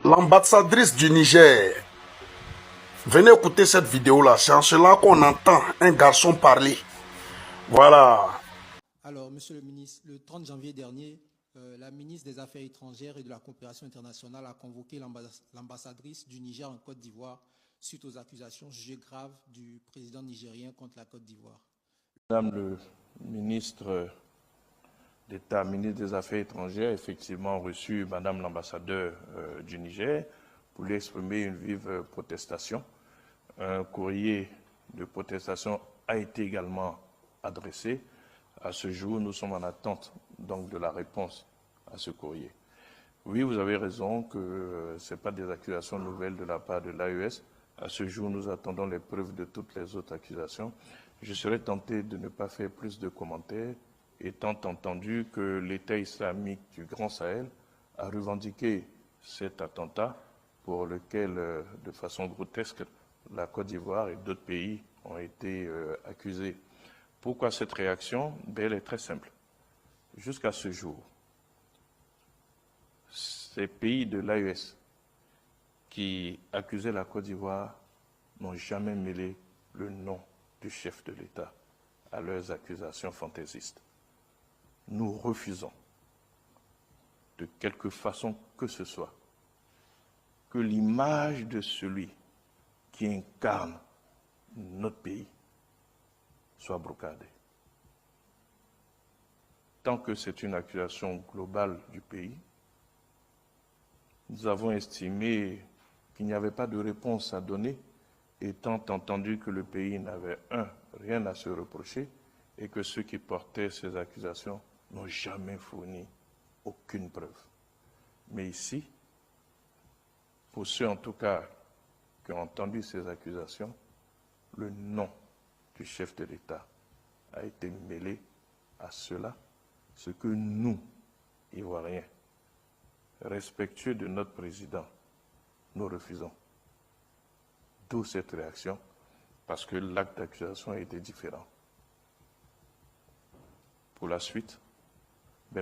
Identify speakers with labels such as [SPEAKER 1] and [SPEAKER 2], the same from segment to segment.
[SPEAKER 1] L'ambassadrice du Niger. Venez écouter cette vidéo-là. C'est en cela qu'on entend un garçon parler. Voilà.
[SPEAKER 2] Alors, Monsieur le ministre, le 30 janvier dernier, la ministre des Affaires étrangères et de la coopération internationale a convoqué l'ambassadrice du Niger en Côte d'Ivoire suite aux accusations jugées graves du président nigérien contre la Côte d'Ivoire.
[SPEAKER 3] Madame le ministre d'État, ministre des Affaires étrangères, a effectivement reçu Madame l'ambassadeur du Niger pour lui exprimer une vive protestation. Un courrier de protestation a été également adressé. À ce jour, nous sommes en attente donc de la réponse à ce courrier. Oui, vous avez raison que ce n'est pas des accusations nouvelles de la part de l'AES. À ce jour, nous attendons les preuves de toutes les autres accusations. Je serais tenté de ne pas faire plus de commentaires, étant entendu que l'État islamique du Grand Sahel a revendiqué cet attentat pour lequel, de façon grotesque, la Côte d'Ivoire et d'autres pays ont été accusés. Pourquoi cette réaction? Elle est très simple. Jusqu'à ce jour, ces pays de l'AES qui accusaient la Côte d'Ivoire n'ont jamais mêlé le nom du chef de l'État à leurs accusations fantaisistes. Nous refusons, de quelque façon que ce soit, que l'image de celui qui incarne notre pays soit brocadée. Tant que c'est une accusation globale du pays, nous avons estimé qu'il n'y avait pas de réponse à donner, étant entendu que le pays n'avait, rien à se reprocher, et que ceux qui portaient ces accusations n'ont jamais fourni aucune preuve. Mais ici, pour ceux en tout cas qui ont entendu ces accusations, le nom du chef de l'État a été mêlé à cela, ce que nous, Ivoiriens, respectueux de notre président, nous refusons. D'où cette réaction, parce que l'acte d'accusation a été différent. Pour la suite,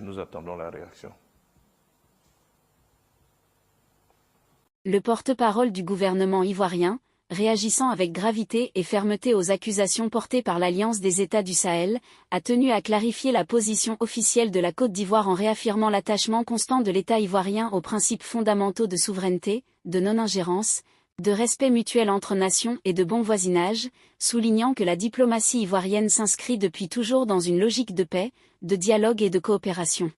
[SPEAKER 3] nous attendons la réaction.
[SPEAKER 4] Le porte-parole du gouvernement ivoirien, réagissant avec gravité et fermeté aux accusations portées par l'Alliance des États du Sahel, a tenu à clarifier la position officielle de la Côte d'Ivoire en réaffirmant l'attachement constant de l'État ivoirien aux principes fondamentaux de souveraineté, de non-ingérence, de respect mutuel entre nations et de bon voisinage, soulignant que la diplomatie ivoirienne s'inscrit depuis toujours dans une logique de paix, de dialogue et de coopération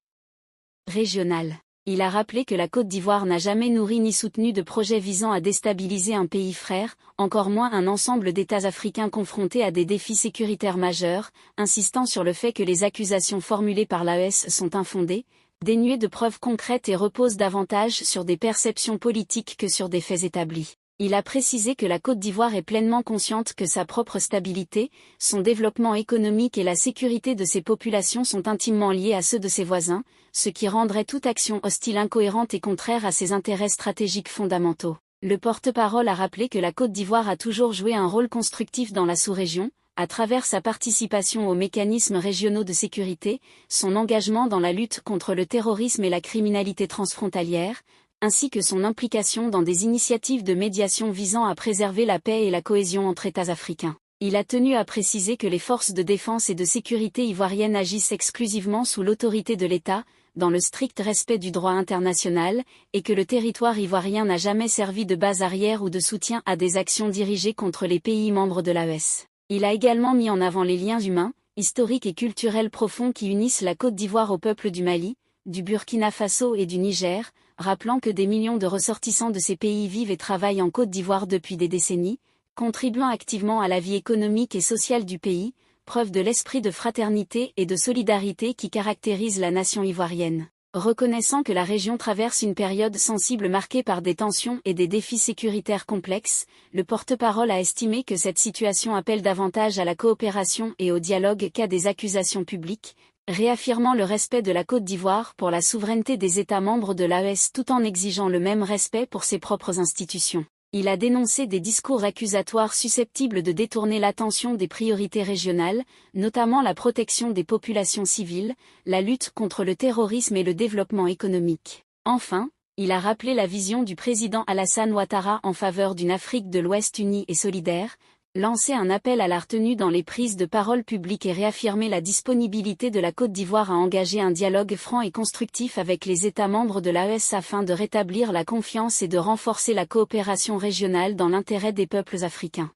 [SPEAKER 4] régionale. Il a rappelé que la Côte d'Ivoire n'a jamais nourri ni soutenu de projet visant à déstabiliser un pays frère, encore moins un ensemble d'États africains confrontés à des défis sécuritaires majeurs, insistant sur le fait que les accusations formulées par l'AES sont infondées, dénuées de preuves concrètes et reposent davantage sur des perceptions politiques que sur des faits établis. Il a précisé que la Côte d'Ivoire est pleinement consciente que sa propre stabilité, son développement économique et la sécurité de ses populations sont intimement liés à ceux de ses voisins, ce qui rendrait toute action hostile incohérente et contraire à ses intérêts stratégiques fondamentaux. Le porte-parole a rappelé que la Côte d'Ivoire a toujours joué un rôle constructif dans la sous-région, à travers sa participation aux mécanismes régionaux de sécurité, son engagement dans la lutte contre le terrorisme et la criminalité transfrontalière, ainsi que son implication dans des initiatives de médiation visant à préserver la paix et la cohésion entre États africains. Il a tenu à préciser que les forces de défense et de sécurité ivoiriennes agissent exclusivement sous l'autorité de l'État, dans le strict respect du droit international, et que le territoire ivoirien n'a jamais servi de base arrière ou de soutien à des actions dirigées contre les pays membres de l'AES. Il a également mis en avant les liens humains, historiques et culturels profonds qui unissent la Côte d'Ivoire au peuple du Mali, du Burkina Faso et du Niger, rappelant que des millions de ressortissants de ces pays vivent et travaillent en Côte d'Ivoire depuis des décennies, contribuant activement à la vie économique et sociale du pays, preuve de l'esprit de fraternité et de solidarité qui caractérise la nation ivoirienne. Reconnaissant que la région traverse une période sensible marquée par des tensions et des défis sécuritaires complexes, le porte-parole a estimé que cette situation appelle davantage à la coopération et au dialogue qu'à des accusations publiques, réaffirmant le respect de la Côte d'Ivoire pour la souveraineté des États membres de l'AES tout en exigeant le même respect pour ses propres institutions. Il a dénoncé des discours accusatoires susceptibles de détourner l'attention des priorités régionales, notamment la protection des populations civiles, la lutte contre le terrorisme et le développement économique. Enfin, Il a rappelé la vision du président Alassane Ouattara en faveur d'une Afrique de l'Ouest unie et solidaire, lancé un appel à la retenue dans les prises de parole publiques et réaffirmé la disponibilité de la Côte d'Ivoire à engager un dialogue franc et constructif avec les États membres de l'AES afin de rétablir la confiance et de renforcer la coopération régionale dans l'intérêt des peuples africains.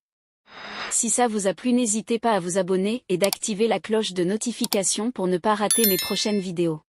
[SPEAKER 4] Si ça vous a plu, n'hésitez pas à vous abonner et d'activer la cloche de notification pour ne pas rater mes prochaines vidéos.